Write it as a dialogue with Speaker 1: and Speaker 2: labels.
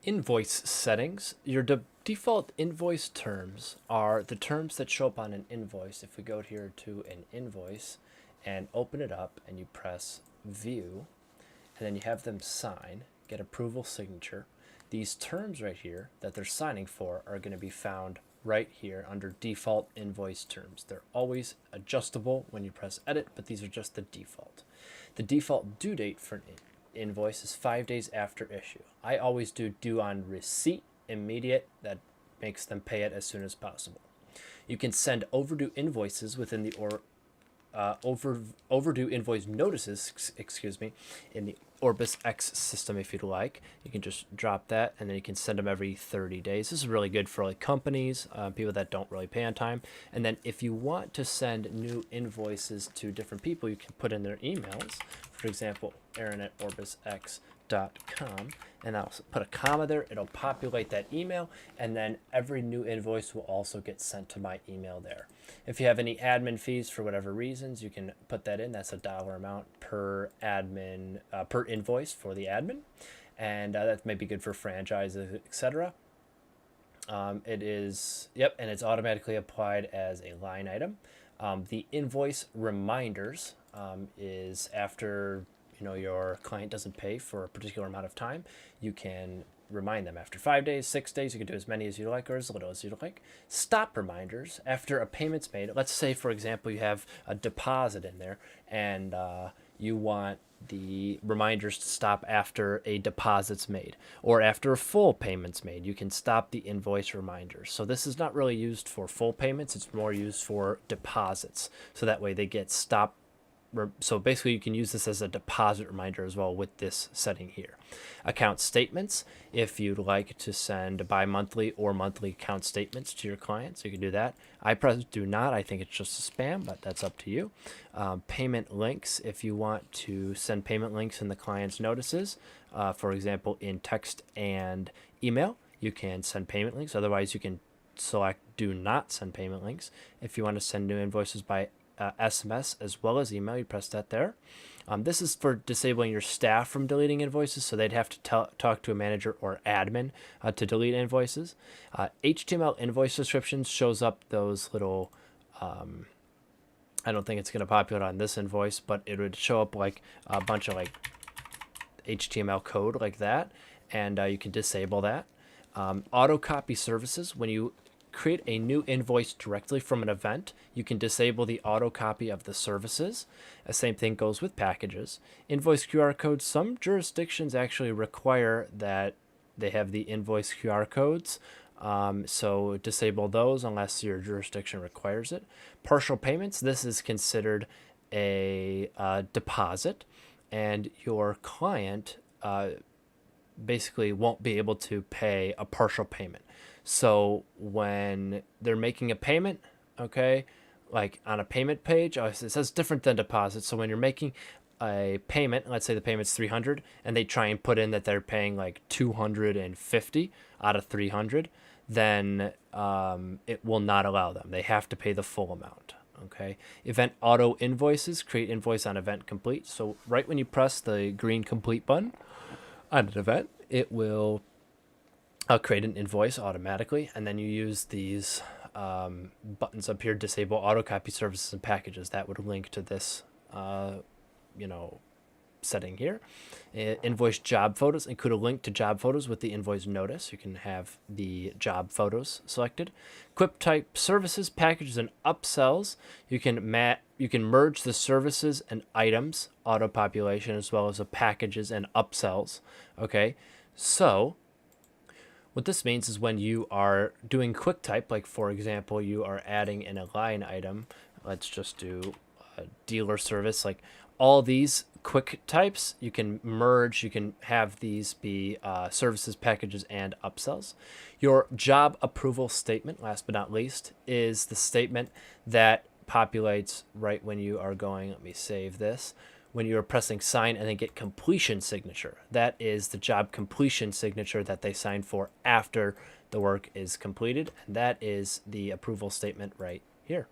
Speaker 1: Invoice settings. Your default invoice terms are the terms that show up on an invoice. If we go here to an invoice and open it up and you press view, and then you have them sign, get approval signature, these terms right here that they're signing for are going to be found right here under default invoice terms. They're always adjustable when you press edit, but these are just the default. The default due date for an invoice is 5 days after issue. I always do due on receipt, immediate. That makes them pay it as soon as possible. You can send overdue invoices within the overdue invoice notices, in the OrbisX system if you'd like. You can just drop that, and then you can send them every 30 days. This is really good for like companies, people that don't really pay on time. And then if you want to send new invoices to different people, you can put in their emails. For example, aaron@orbisx.com, and I'll put a comma there. It'll populate that email, and then every new invoice will also get sent to my email there. If you have any admin fees for whatever reasons, you can put that in. That's a dollar amount per admin per invoice for the admin, and that may be good for franchises, etc. It is, yep, and it's automatically applied as a line item. The invoice reminders is after your client doesn't pay for a particular amount of time, you can remind them after 5 days, 6 days. You can do as many as you like or as little as you like. Stop reminders after a payment's made. Let's say, for example, you have a deposit in there and you want the reminders to stop after a deposit's made or after a full payment's made. You can stop the invoice reminders. So this is not really used for full payments. It's more used for deposits. So that way they get stopped. So basically you can use this as a deposit reminder as well with this setting here. Account statements, if you'd like to send bi-monthly or monthly account statements to your clients, you can do that. I do not. I think it's just a spam, but that's up to you. Payment links, if you want to send payment links in the client's notices, for example, in text and email, you can send payment links. Otherwise, you can select do not send payment links. If you want to send new invoices by SMS as well as email, you press that there. This is for disabling your staff from deleting invoices, so they'd have to talk to a manager or admin to delete invoices. HTML invoice descriptions shows up those little, I don't think it's going to populate on this invoice, but it would show up like a bunch of like HTML code like that, and you can disable that. Auto copy services, when you create a new invoice directly from an event, you can disable the auto copy of the services. The same thing goes with packages. Invoice QR codes, some jurisdictions actually require that they have the invoice QR codes. So disable those unless your jurisdiction requires it. Partial payments, this is considered a deposit, and your client basically won't be able to pay a partial payment. So when they're making a payment, okay, like on a payment page, it says different than deposit. So when you're making a payment, let's say the payment's 300, and they try and put in that they're paying like 250 out of 300, then it will not allow them. They have to pay the full amount. Okay. Event auto invoices, create invoice on event complete. So right when you press the green complete button on an event, it will create an invoice automatically, and then you use these buttons up here, disable auto copy services and packages. That would link to this setting here. Invoice job photos, include a link to job photos with the invoice notice. You can have the job photos selected. Quick type services, packages, and upsells. You can merge the services and items auto population as well as the packages and upsells. Okay, so what this means is when you are doing quick type, like for example, you are adding in a line item, let's just do a dealer service, like all these quick types, you can merge, you can have these be services, packages, and upsells. Your job approval statement, last but not least, is the statement that populates right when you are going, let me save this, when you're pressing sign and then get completion signature. That is the job completion signature that they sign for after the work is completed. And that is the approval statement right here.